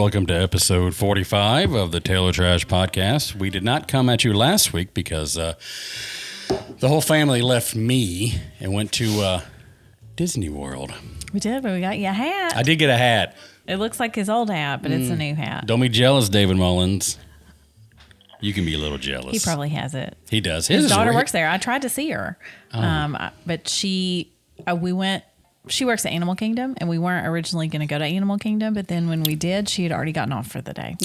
welcome to episode 45 of the Taylor Trash Podcast. We did not come at you last week because the whole family left me and went to Disney World. We did, but we got you a hat. I did get a hat. It looks like his old hat, but it's a new hat. Don't be jealous, David Mullins. You can be a little jealous. He probably has it. He does. His daughter works there. I tried to see her, but she works at Animal Kingdom, and we weren't originally going to go to Animal Kingdom, but then when we did, she had already gotten off for the day.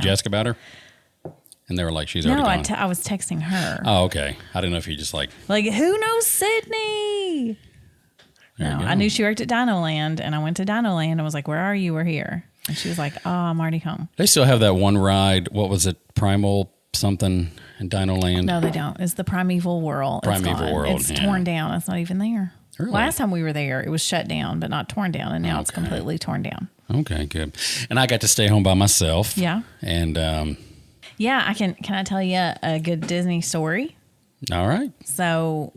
Jessica about her? And they were like, she's already gone. I was texting her. Oh, okay. I didn't know if you just like, who knows Sydney? No, I knew she worked at Dino Land, and I went to Dino Land and was like, where are you? We're here. And she was like, oh, I'm already home. They still have that one ride. What was it? Primal something in Dino Land? No, they don't. It's the Primeval World. It's torn down. It's not even there. Really? Last time we were there, it was shut down, but not torn down. And now it's completely torn down. Okay, good. And I got to stay home by myself. Yeah. And can I tell you a good Disney story? All right. So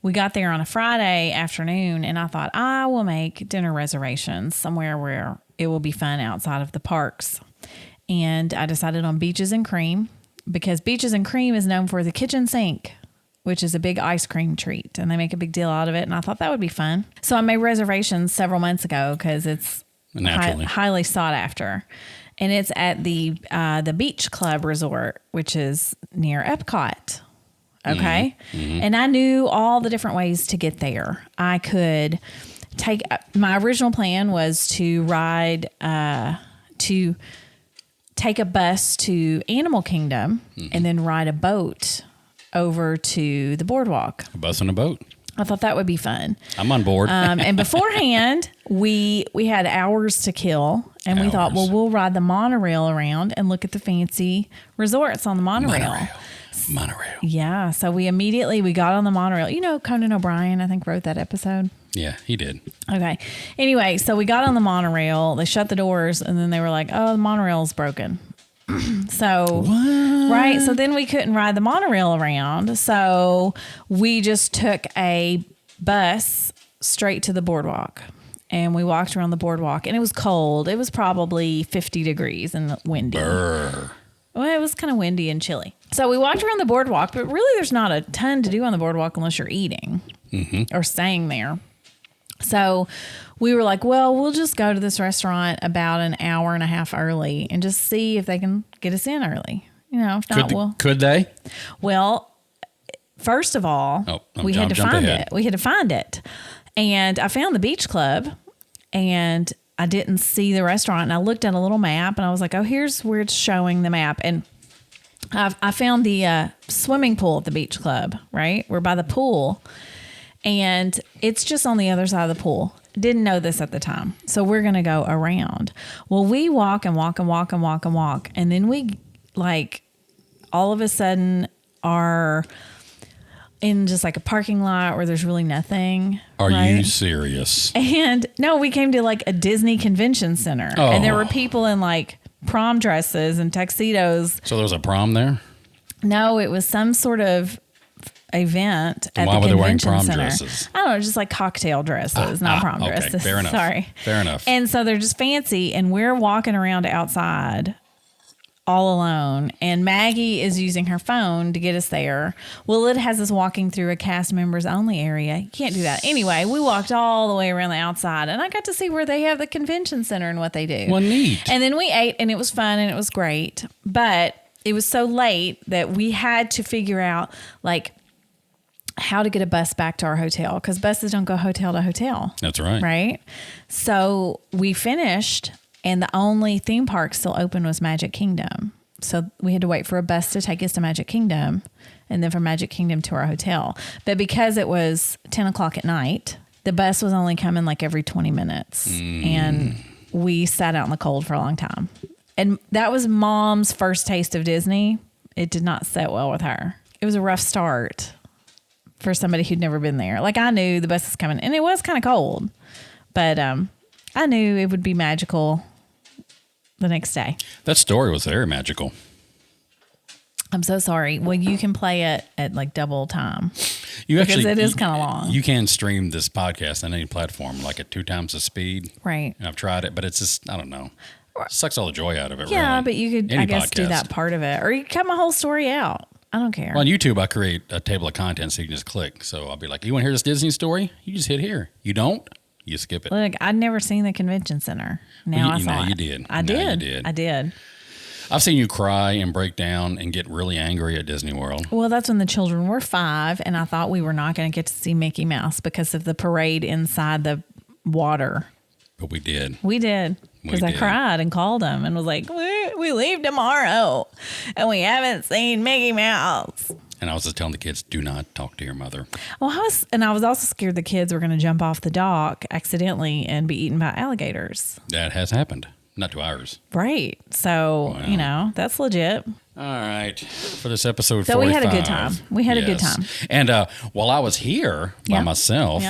we got there on a Friday afternoon, and I thought I will make dinner reservations somewhere where it will be fun outside of the parks. And I decided on Beaches and Cream because Beaches and Cream is known for the kitchen sink, which is a big ice cream treat. And they make a big deal out of it. And I thought that would be fun. So I made reservations several months ago because it's highly sought after. And it's at the Beach Club Resort, which is near Epcot. Okay. Mm-hmm. And I knew all the different ways to get there. I could my original plan was to take a bus to Animal Kingdom and then ride a boat over to the boardwalk. A bus and a boat. I thought that would be fun. I'm on board. And beforehand, we had hours to kill, and we thought, well, we'll ride the monorail around and look at the fancy resorts on the monorail. Monorail. Yeah. So we got on the monorail. You know, Conan O'Brien, I think, wrote that episode. Yeah, he did. Okay. Anyway, so we got on the monorail. They shut the doors, and then they were like, oh, the monorail's broken. So, what? Right. So then we couldn't ride the monorail around. So we just took a bus straight to the boardwalk. And we walked around the boardwalk, and it was cold. It was probably 50 degrees and windy. Brr. Well, it was kind of windy and chilly. So we walked around the boardwalk, but really there's not a ton to do on the boardwalk unless you're eating or staying there. So we were like, well, we'll just go to this restaurant about an hour and a half early and just see if they can get us in early. You know, if not, could they? Well, first of all, we had to find it. We had to find it. And I found the beach club, and I didn't see the restaurant. And I looked at a little map, and I was like, oh, here's where it's showing the map. And I found the swimming pool at the beach club, right? We're by the pool. And it's just on the other side of the pool. Didn't know this at the time. So we're going to go around. Well, we walk and walk and walk and walk and walk. And then we, all of a sudden are in just like a parking lot where there's really nothing. Are you serious? And no, we came to like a Disney convention center. Oh. And there were people in like prom dresses and tuxedos. So there was a prom there? No, it was some sort of event at the convention center. Why were they wearing prom dresses? I don't know, just like cocktail dresses, not prom dresses. Fair enough. Sorry. Fair enough. And so they're just fancy, and we're walking around outside all alone, and Maggie is using her phone to get us there. Well, it has us walking through a cast members only area. You can't do that. Anyway, we walked all the way around the outside, and I got to see where they have the convention center and what they do. Well, neat. And then we ate, and it was fun, and it was great. But it was so late that we had to figure out, how to get a bus back to our hotel, because buses don't go hotel to hotel. That's right. Right? So we finished, and the only theme park still open was Magic Kingdom. So we had to wait for a bus to take us to Magic Kingdom, and then from Magic Kingdom to our hotel. But because it was 10 o'clock at night, the bus was only coming every 20 minutes. And we sat out in the cold for a long time. And that was Mom's first taste of Disney. It did not sit well with her. It was a rough start for somebody who'd never been there. I knew the bus was coming, and it was kind of cold, but I knew it would be magical the next day. That story was very magical. I'm so sorry. Well, you can play it at double time. Because it is kind of long. You can stream this podcast on any platform, at 2 times the speed. Right. And I've tried it, but it's just, I don't know. Sucks all the joy out of it, Yeah, really. but you could, Any I guess, do podcast. that part of it. Or you could cut my whole story out. I don't care. Well, on YouTube, I create a table of contents so you can just click. So I'll be like, you want to hear this Disney story? You just hit here. You don't? You skip it. Look, I'd never seen the convention center. Now I saw now it. you did. I Now did. you did. I did. I've seen you cry and break down and get really angry at Disney World. Well, that's when the children were 5, and I thought we were not going to get to see Mickey Mouse because of the parade inside the water. But we did. We did. Because I cried and called him and was like, we leave tomorrow, and we haven't seen Mickey Mouse. And I was just telling the kids, do not talk to your mother. Well, I was also scared the kids were going to jump off the dock accidentally and be eaten by alligators. That has happened. Not to ours. Right. So, Wow. That's legit. All right. For this episode 45. So we had a good time. We had a good time. And while I was here by myself,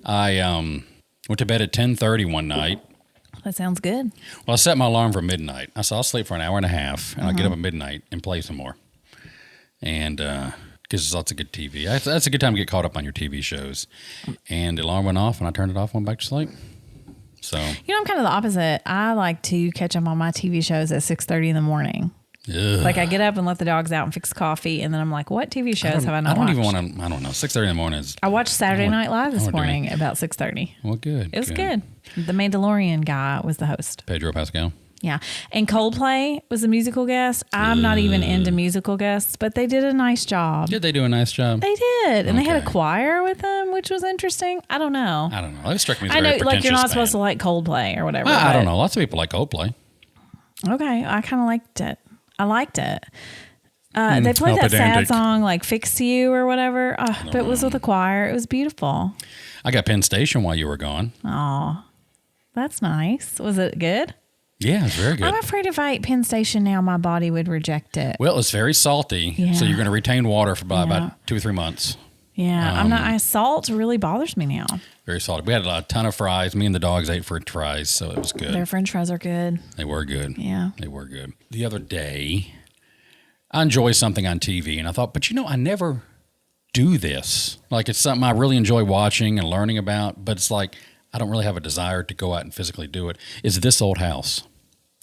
I went to bed at 10:30 one night. That sounds good. Well, I set my alarm for midnight. I said I'll sleep for an hour and a half, and I'll get up at midnight and play some more. And because there's lots of good TV. That's a good time to get caught up on your TV shows. And the alarm went off, and I turned it off and went back to sleep. So I'm kind of the opposite. I like to catch up on my TV shows at 6:30 in the morning. ugh. Like I get up and let the dogs out and fix coffee, and then I'm like, what TV shows have I not watched? I don't even want to. I don't know. 6:30 in the morning is. I watched Saturday Night Live this I wanna do morning about 6:30. Well, good. It was good. The Mandalorian guy was the host. Pedro Pascal. Yeah. And Coldplay was a musical guest. I'm not even into musical guests, but they did a nice job. Did they do a nice job? They did. And they had a Okay. choir with them, which was interesting. I don't know. I don't know. It struck me as I a know, very like, you're not pretentious supposed to band. like Coldplay or whatever. I but- don't know. Lots of people like Coldplay. Okay. I kind of liked it. I liked it. They played how that sad pedantic. song, like Fix You or whatever. But it was with a choir. It was beautiful. I got Penn Station while you were gone. Oh, that's nice. Was it good? Yeah, it's very good. I'm afraid if I ate Penn Station now, my body would reject it. Well, it's very salty, Yeah. so you're going to retain water for Yeah. about 2 or 3 months. Yeah, I'm not. Salt really bothers me now. Very salty. We had a ton of fries. Me and the dogs ate French fries, so it was good. Their French fries are good. They were good. Yeah. They were good. The other day, I enjoy something on TV, and I thought, but I never do this. Like, it's something I really enjoy watching and learning about, but it's like I don't really have a desire to go out and physically do it. Is This Old House?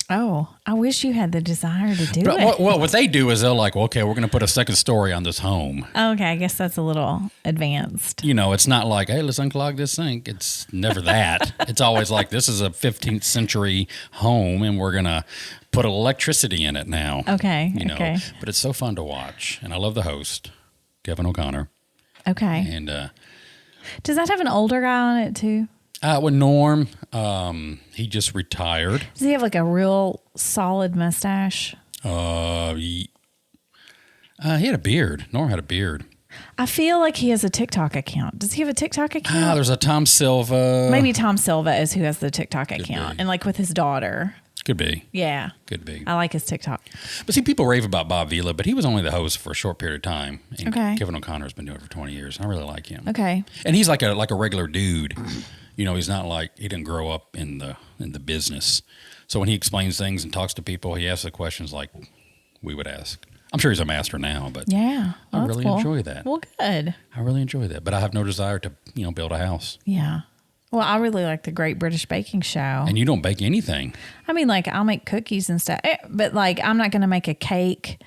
Oh, I wish you had the desire to do But it. what they do is they're like, well, okay, we're going to put a second story on this home. Okay, I guess that's a little advanced. It's not like, hey, let's unclog this sink. It's never that. It's always like, this is a 15th century home, and we're going to put electricity in it now. Okay, okay. But it's so fun to watch, and I love the host, Kevin O'Connor. Okay. And Does that have an older guy on it too? with Norm, he just retired. Does he have like a real solid mustache? He had a beard. Norm had a beard. I feel like he has a TikTok account. Does he have a TikTok account? There's a Tom Silva. Maybe Tom Silva is who has the TikTok account, be. and like with his daughter. Could be. Yeah. Could be. I like his TikTok. But see, people rave about Bob Vila, but he was only the host for a short period of time. And Okay. Kevin O'Connor's been doing it for 20 years. I really like him. Okay. And he's like a regular dude. He's not like, he didn't grow up in the business. So when he explains things and talks to people, he asks the questions like we would ask. I'm sure he's a master now, but Yeah. I Well, that's really cool. enjoy that. Well, good. I really enjoy that. But I have no desire to, build a house. Yeah. Well, I really like the Great British Baking Show. And you don't bake anything. I mean, like, I'll make cookies and stuff, but like, I'm not going to make a cake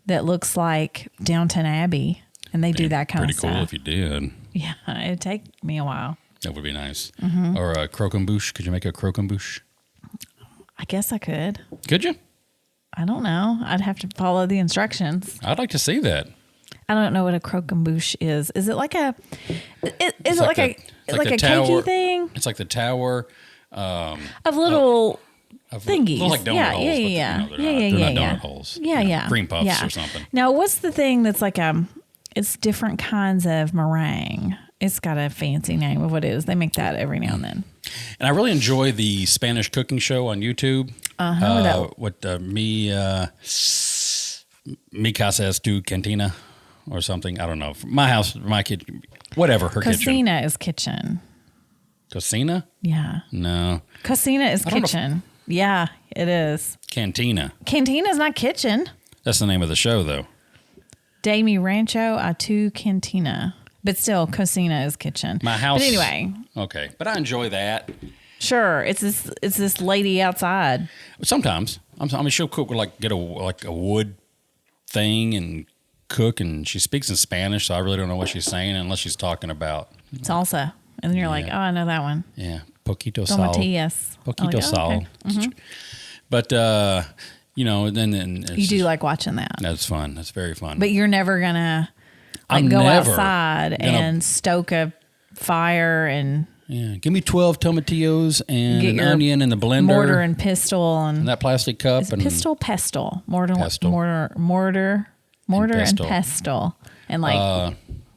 that looks like Downton Abbey, and they do that kind of Pretty stuff. cool if you did. Yeah, it'd take me a while. That would be nice. Mm-hmm. Or a croquembouche. Could you make a croquembouche? I guess I could. Could you? I don't know. I'd have to follow the instructions. I'd like to see that. I don't know what a croquembouche is. Is it like a? Is it like a the cakey tower- thing It's like the tower of little of thingies? Little like donut yeah, holes, yeah, but yeah, they're yeah, not yeah, donut yeah. holes. Yeah, yeah. Cream puffs yeah. or something. Now, what's the thing that's like it's different kinds of meringue. It's got a fancy name of what it is. They make that every now and then. And I really enjoy the Spanish cooking show on YouTube. Mi casa es tu cantina or something. I don't know. My house, my kitchen, whatever, her kitchen. Cocina is kitchen. Cocina? Yeah. No. Cocina is don't know if- kitchen. Yeah, it is. Cantina. Cantina is not kitchen. That's the name of the show, though. De mi rancho a tu cantina. But still, cocina is kitchen. My house. But anyway. Okay. But I enjoy that. Sure, it's this lady outside. Sometimes. I mean, she'll cook with get a wood thing and cook, and she speaks in Spanish, so I really don't know what she's saying unless she's talking about Salsa. And then you're like, oh, I know that one. Yeah, poquito sal. Tomatillas. Poquito sal. Okay. Mm-hmm. But, then you do like watching that. That's fun. That's very fun. But you're never going to go outside and stoke a fire and... Yeah, give me 12 tomatillos and an onion in the blender. Mortar and pestle. And that plastic cup. Is it pestle, pestle. Mortar and pestle. And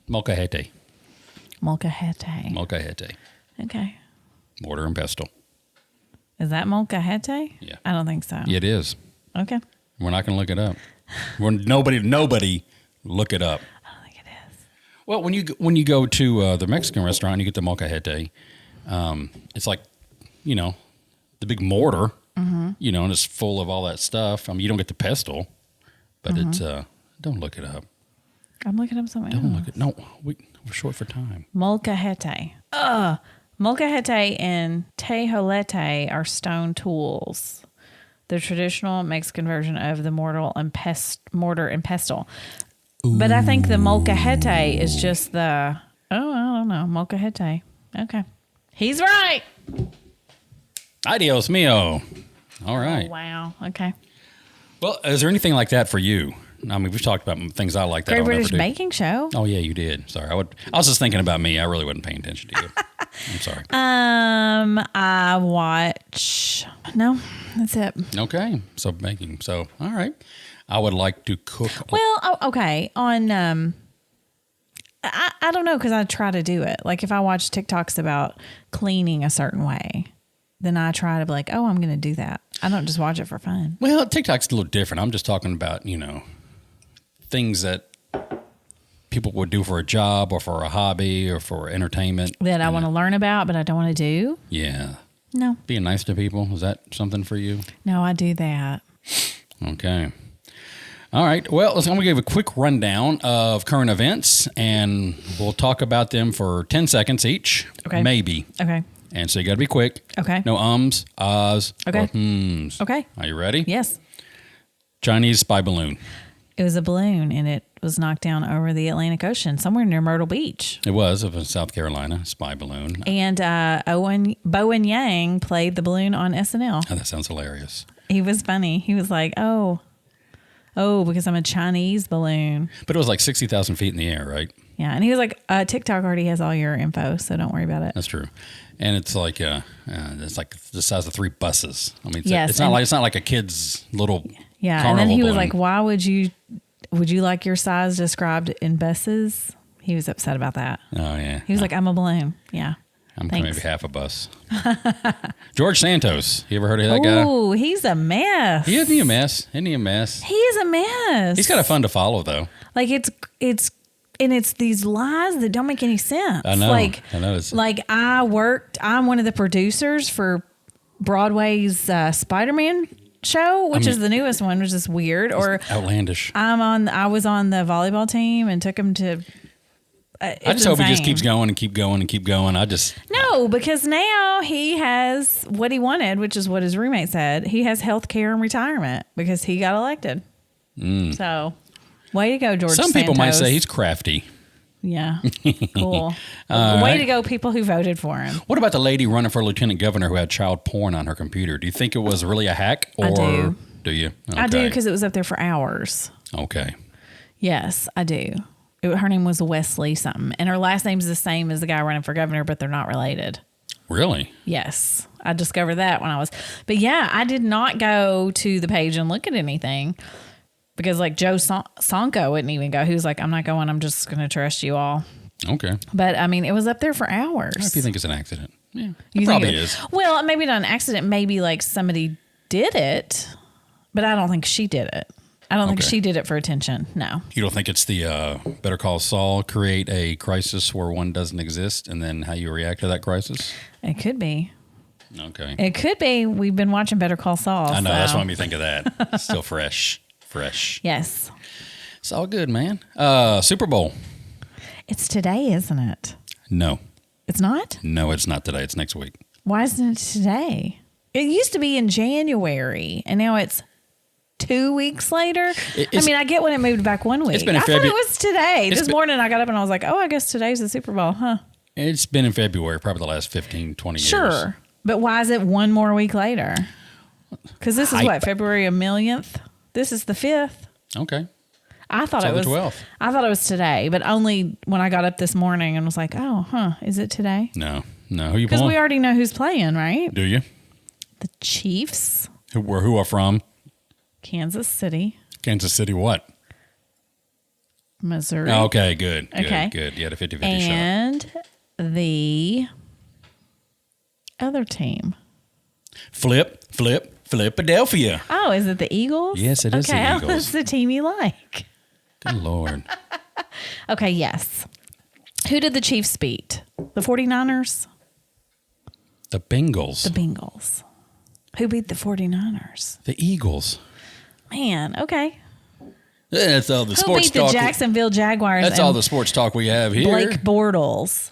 molcajete. Molcajete. Okay. Mortar and pestle. Is that molcajete? Yeah. I don't think so. Yeah, it is. Okay. We're not going to look it up. Nobody look it up. I don't think it is. Well, when you go to the Mexican restaurant and you get the molcajete, it's like, the big mortar, and it's full of all that stuff. I mean, you don't get the pestle, but it's, don't look it up. I'm looking up something. Don't look it. No, we're short for time. Molcajete. Molcajete and tejolete are stone tools. The traditional Mexican version of the mortar and pestle. Ooh. But I think the molcajete is just I don't know. Molcajete. Okay. He's right. Ay, Dios mío. All right. Oh, wow. Okay. Well, is there anything like that for you? I mean, we've talked about things I like that Great I'll British never do. Baking Show. Oh, yeah, you did. Sorry. I was just thinking about me. I really wasn't paying attention to you. I'm sorry. I watch. No, that's it. Okay. So baking. So, all right. I would like to cook. Well, okay. On, I don't know, because I try to do it. Like if I watch TikToks about cleaning a certain way, then I try to be like, oh, I'm going to do that. I don't just watch it for fun. Well, TikTok's a little different. I'm just talking about, things that people would do for a job or for a hobby or for entertainment. That I want to learn about, but I don't want to do. Yeah. No. Being nice to people. Is that something for you? No, I do that. Okay. All right. Well, I'm going to give a quick rundown of current events, and we'll talk about them for 10 seconds each. Okay. Maybe. Okay. And so you got to be quick. Okay. No ums, ahs, okay. or hmms. Okay. Are you ready? Yes. Chinese spy balloon. It was a balloon, and it was knocked down over the Atlantic Ocean, somewhere near Myrtle Beach. It was of South Carolina, spy balloon. And Bowen Yang played the balloon on SNL. Oh, that sounds hilarious. He was funny. He was like, oh, because I'm a Chinese balloon. But it was like 60,000 feet in the air, right? Yeah, and he was like, TikTok already has all your info, so don't worry about it. That's true. And it's like the size of 3 buses. I mean, yes, it's not like a kid's little carnival and then he was like, "Why would you like your size described in buses?" He was upset about that. Oh yeah. He was like, "I'm a balloon." Yeah. I'm maybe half a bus. George Santos. You ever heard of that guy? Oh, he's a mess. Isn't he a mess? Isn't he a mess? He is a mess. He's kind of fun to follow though. Like it's these lies that don't make any sense. I know. Like I'm one of the producers for Broadway's Spider-Man show, which is the newest one, which is weird or outlandish. I was on the volleyball team and took him to. I just hope he just keeps going and keep going and keep going. No, because now he has what he wanted, which is what his roommate said. He has health care and retirement because he got elected. So, way to go, George Some Santos. people might say he's crafty. Yeah. Cool. Way right. to go, people who voted for him. What about the lady running for lieutenant governor who had child porn on her computer? Do you think it was really a hack? Or I do. Do you? Okay. I do because it was up there for hours. Okay. Yes, I do. Her name was Wesley something. And her last name's the same as the guy running for governor, but they're not related. Really? Yes. I discovered that when I was. But yeah, I did not go to the page and look at anything. Because like Joe Sonko wouldn't even go. He was like, I'm not going. I'm just going to trust you all. Okay. But I mean, it was up there for hours. If you think it's an accident. Yeah. It probably is. Well, maybe not an accident. Maybe like somebody did it. But I don't think she did it. I don't think she did it for attention. No. You don't think it's the Better Call Saul, create a crisis where one doesn't exist and then how you react to that crisis? It could be. Okay. It could be. We've been watching Better Call Saul. I know. That's what made me think of that. Still fresh. Yes. It's all good, man. Super Bowl. It's today, isn't it? No. It's not? No, it's not today. It's next week. Why isn't it today? It used to be in January, and now it's 2 weeks later. I get when it moved back 1 week. It's been in I thought it was today. This morning I got up and I was like, oh, I guess today's the Super Bowl, huh? It's been in February, probably the last 15, 20 years. Sure. But why is it one more week later? Because this is what, February 1,000,000th? This is the 5th. Okay. I thought it was the 12th. I thought it was today, but only when I got up this morning and was like, oh, is it today? No. Who you pulling? Because we already know who's playing, right? Do you? The Chiefs. Who are from? Kansas City. Kansas City what? Missouri. Oh, okay, good. Okay. Good. You had a 50-50 shot. And the other team. Philadelphia. Oh, is it the Eagles? Yes, it is the Eagles. Okay, that's the team you like. Good Lord. Okay, yes. Who did the Chiefs beat? The 49ers? The Bengals. The Bengals. Who beat the 49ers? The Eagles. Man, okay. That's all the sports talk. Who beat the Jacksonville Jaguars? That's all the sports talk we have here. Blake Bortles.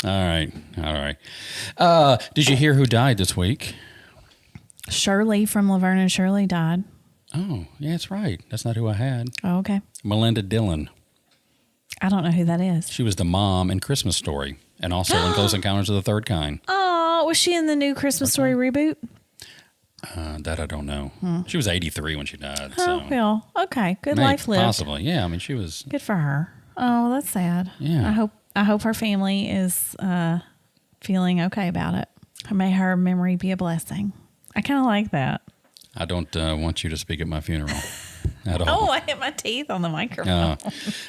All right. Did you hear who died this week? Shirley from Laverne and Shirley died. Oh, yeah, that's right. That's not who I had. Oh, okay. Melinda Dillon. I don't know who that is. She was the mom in Christmas Story and also in Close Encounters of the Third Kind. Oh, was she in the new Christmas Story reboot? That I don't know. She was 83 when she died. Oh, so. well, okay. Good life lived. Possibly, yeah. I mean, she was... Good for her. Oh, well, that's sad. Yeah. I hope her family is feeling okay about it. May her memory be a blessing. I kind of like that. I don't want you to speak at my funeral at all. Oh, I hit my teeth on the microphone.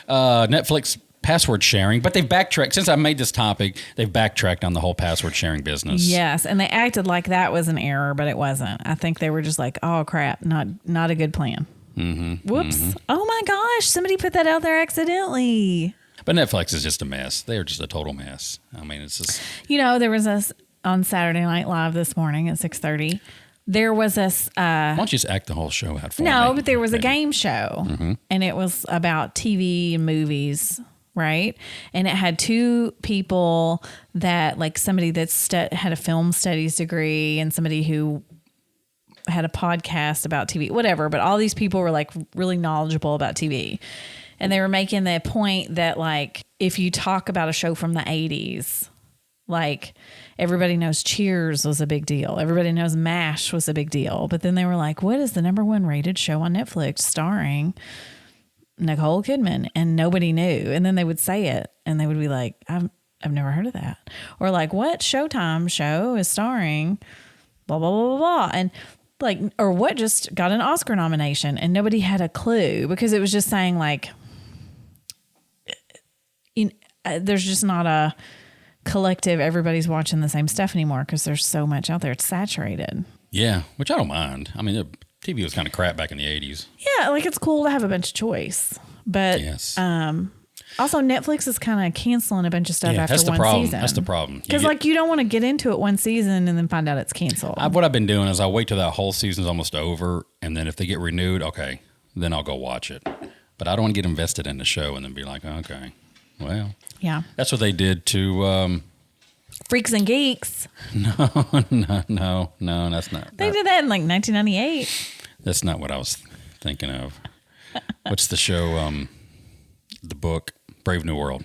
Netflix password sharing, but they've backtracked. Since I made this topic, they've backtracked on the whole password sharing business. Yes, and they acted like that was an error, but it wasn't. I think they were just like, oh, crap, not a good plan. Mm-hmm, whoops. Mm-hmm. Oh, my gosh, somebody put that out there accidentally. But Netflix is just a mess. They are just a total mess. I mean, it's just... there was on Saturday Night Live this morning at 6:30. There was why don't you just act the whole show out for me? No, but there was a game show, and it was about TV and movies, right? And it had two people that, like somebody that had a film studies degree and somebody who had a podcast about TV, whatever. But all these people were like really knowledgeable about TV. And they were making the point that, like, if you talk about a show from the 80s, like, everybody knows Cheers was a big deal. Everybody knows MASH was a big deal. But then they were like, what is the #1 rated show on Netflix starring Nicole Kidman? And nobody knew. And then they would say it, and they would be like, I've never heard of that. Or like, what Showtime show is starring blah, blah, blah, blah, blah. And like, or what just got an Oscar nomination? And nobody had a clue because it was just saying, like, there's just not a collective, everybody's watching the same stuff anymore because there's so much out there. It's saturated. Yeah, which I don't mind. I mean, TV was kind of crap back in the 80s. Yeah, like, it's cool to have a bunch of choice. But yes. Also, Netflix is kind of canceling a bunch of stuff after one season. That's the problem. Because, like, you don't want to get into it one season and then find out it's canceled. What I've been doing is I wait till that whole season's almost over, and then if they get renewed, okay, then I'll go watch it. But I don't want to get invested in the show and then be like, okay, well. Yeah. That's what they did to... Freaks and Geeks. No, that's not. They did that in like 1998. That's not what I was thinking of. What's the show? The book Brave New World.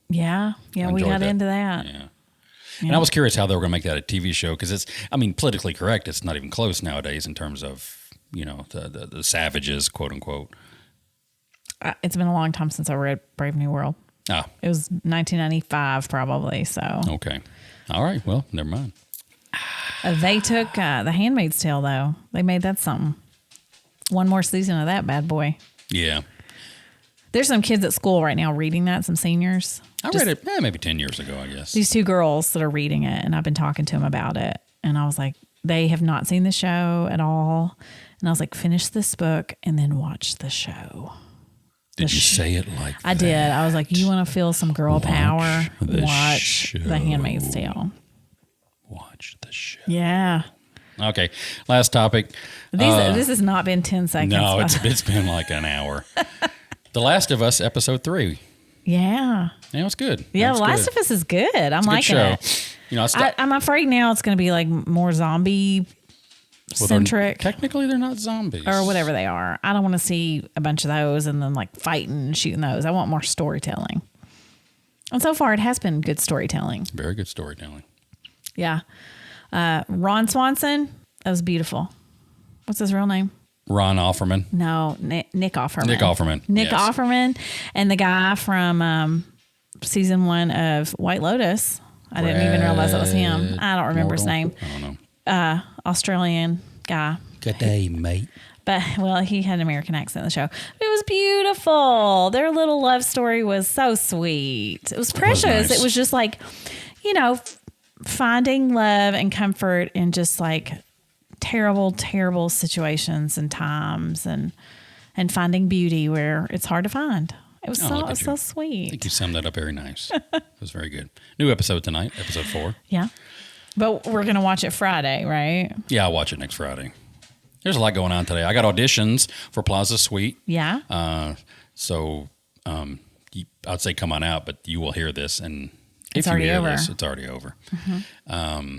Yeah, we got into that. Yeah. And I was curious how they were going to make that a TV show because it's, I mean, politically correct. It's not even close nowadays in terms of, the savages, quote unquote. It's been a long time since I read Brave New World. Ah. It was 1995 probably, so. Okay. All right. Well, never mind. They took The Handmaid's Tale, though. They made that something. One more season of that bad boy. Yeah. There's some kids at school right now reading that, some seniors. I read it maybe 10 years ago, I guess. These two girls that are reading it, and I've been talking to them about it. And I was like, they have not seen the show at all. And I was like, finish this book and then watch the show. Did you say it like that? I did. I was like, you want to feel some girl power? Watch show. The Handmaid's Tale. Watch the show. Yeah. Okay. Last topic. This has not been 10 seconds. No, it's been like an hour. The Last of Us, episode 3. Yeah. Yeah, it was good. Yeah, The Last of Us is good. I'm liking it. I'm afraid now it's going to be like more zombie centric. Technically, they're not zombies. Or whatever they are. I don't want to see a bunch of those and then like fighting and shooting those. I want more storytelling. And so far, it has been good storytelling. Very good storytelling. Yeah. Ron Swanson, that was beautiful. What's his real name? Ron Offerman. No, Nick Offerman. Nick Offerman. Nick yes. Offerman. And the guy from season 1 of White Lotus. I didn't even realize it was him. I don't remember his name. I don't know. Australian guy. Good day, mate. But, well, he had an American accent in the show. But it was beautiful. Their little love story was so sweet. It was precious. Nice. It was just like, finding love and comfort in just like terrible, terrible situations and times and finding beauty where it's hard to find. It was so sweet. I think you summed that up very nice. It was very good. New episode tonight, episode 4. Yeah. But we're going to watch it Friday, right? Yeah, I'll watch it next Friday. There's a lot going on today. I got auditions for Plaza Suite. Yeah. I'd say come on out, but you will hear this. And It's if you already hear over. this, it's already over. Mm-hmm.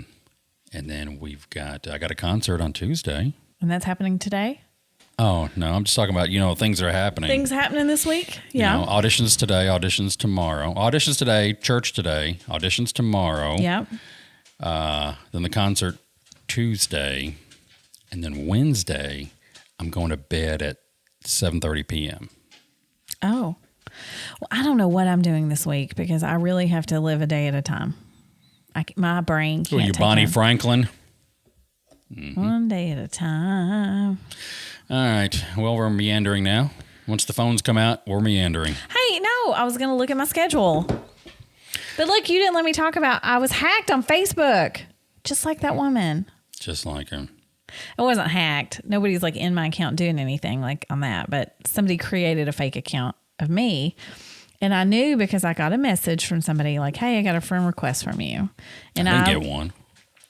And then I got a concert on Tuesday. And that's happening today? Oh, no, I'm just talking about, things that are happening. Things happening this week? Yeah. Auditions today, auditions tomorrow. Auditions today, church today, auditions tomorrow. Yeah. Then the concert Tuesday. And then Wednesday, I'm going to bed at 7:30 p.m. Oh. Well, I don't know what I'm doing this week because I really have to live a day at a time. My brain can't Who are you, take Bonnie in. Franklin? One day at a time. All right. Well, we're meandering now. Once the phones come out, we're meandering. Hey, no, I was going to look at my schedule. But look, you didn't let me talk about I was hacked on Facebook. Just like that woman. Just like him. It wasn't hacked. Nobody's like in my account doing anything like on that. But somebody created a fake account of me. And I knew because I got a message from somebody like, hey, I got a friend request from you. And I didn't get one.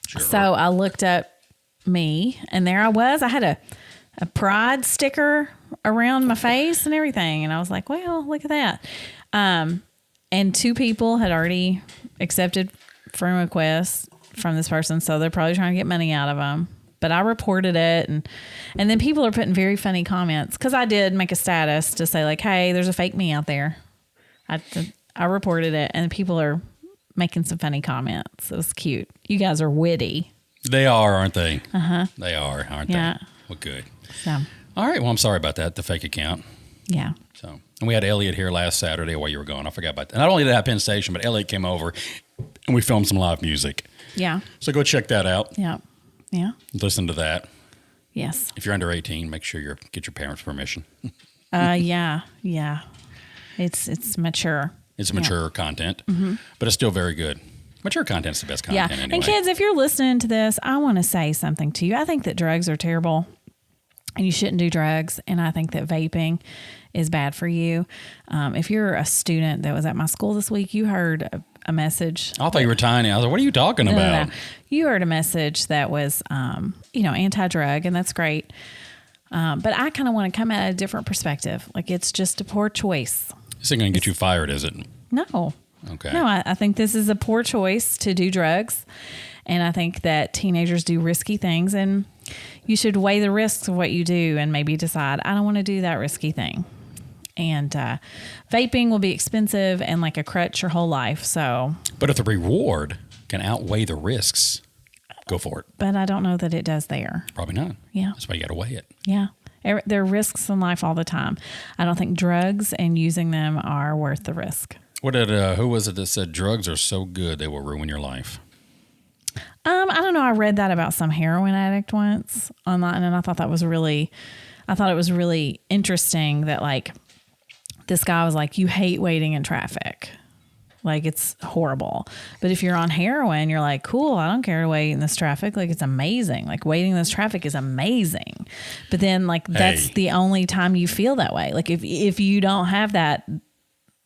Sure. So I looked up me and there I was. I had a pride sticker around my face and everything. And I was like, well, look at that. And 2 people had already accepted friend requests from this person. So they're probably trying to get money out of them. But I reported it. And then people are putting very funny comments. Because I did make a status to say like, hey, there's a fake me out there. I reported it. And people are making some funny comments. It was cute. You guys are witty. They are, aren't they? Uh-huh. They are, aren't Yeah. they? Well, good. So, All right. Well, I'm sorry about that, the fake account. yeah. So, and we had Elliot here last Saturday while you were gone. I forgot about that. Not only did I have Penn Station, but Elliot came over and we filmed some live music. Yeah. So go check that out. Yeah. Yeah. Listen to that. Yes. If you're under 18, make sure get your parents' permission. Yeah. Yeah. It's mature. It's mature content, but it's still very good. Mature content's the best content anyway. And kids, if you're listening to this, I want to say something to you. I think that drugs are terrible and you shouldn't do drugs. And I think that vaping is bad for you. If you're a student that was at my school this week, you heard a message. I thought you were tiny. I was like, what are you talking about? No. You heard a message that was, anti-drug, and that's great. But I kind of want to come at a different perspective. Like, it's just a poor choice. This ain't going to get you fired, is it? No. Okay. No, I think this is a poor choice to do drugs. And I think that teenagers do risky things, and you should weigh the risks of what you do and maybe decide, I don't want to do that risky thing. And vaping will be expensive and like a crutch your whole life. So, But if the reward can outweigh the risks, go for it. but I don't know that it does there. Probably not. Yeah. That's why you got to weigh it. Yeah. There are risks in life all the time. I don't think drugs and using them are worth the risk. What did who was it that said drugs are so good they will ruin your life? I don't know. I read that about some heroin addict once online, and I thought it was really interesting that like this guy was like, you hate waiting in traffic. Like, it's horrible. But if you're on heroin, you're like, cool, I don't care to wait in this traffic. Like, it's amazing. Like, waiting in this traffic is amazing. But then, like, that's the only time you feel that way. Like, if you don't have that,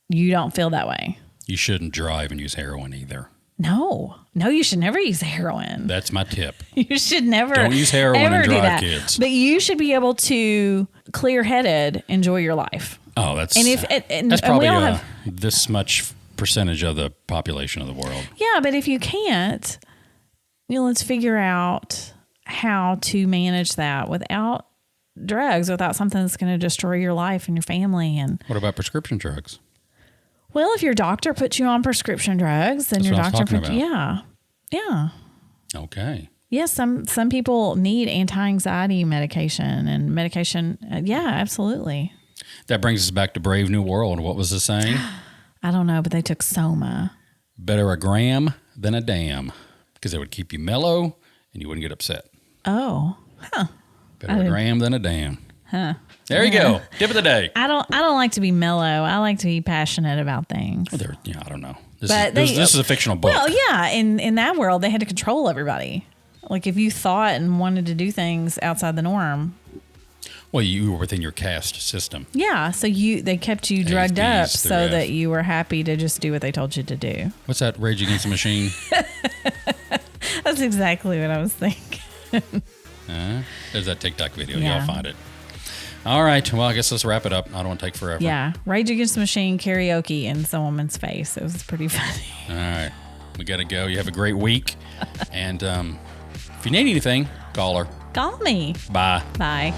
you don't feel that way. You shouldn't drive and use heroin either. No, you should never use heroin. That's my tip. You should never. Don't use heroin ever and do drive, that. kids. But you should be able to clear-headed enjoy your life. Oh, that's And if that's and probably we all have this much percentage of the population of the world. Yeah, but if you can't, let's figure out how to manage that without drugs, without something that's going to destroy your life and your family. And what about prescription drugs? Well, if your doctor puts you on prescription drugs, then That's your what I was doctor talking about. yeah. Okay. Yes, some people need anti-anxiety medication and medication. Yeah, absolutely. That brings us back to Brave New World. What was the saying? I don't know, but they took Soma. Better a gram than a dam, because it would keep you mellow and you wouldn't get upset. Oh, huh. Better a gram than a dam. Huh. There you go. Tip of the day. I don't like to be mellow. I like to be passionate about things. Well, I don't know. This is a fictional book. Well, yeah. In that world, they had to control everybody. Like if you thought and wanted to do things outside the norm. Well, you were within your caste system. Yeah. So they kept you drugged up B's, so that you were happy to just do what they told you to do. What's that? Rage Against the Machine? That's exactly what I was thinking. There's that TikTok video. Yeah. Y'all find it. All right. Well, I guess let's wrap it up. I don't want to take forever. Yeah. Rage Against the Machine karaoke in some woman's face. It was pretty funny. All right. We got to go. You have a great week. And if you need anything, call her. Call me. Bye. Bye.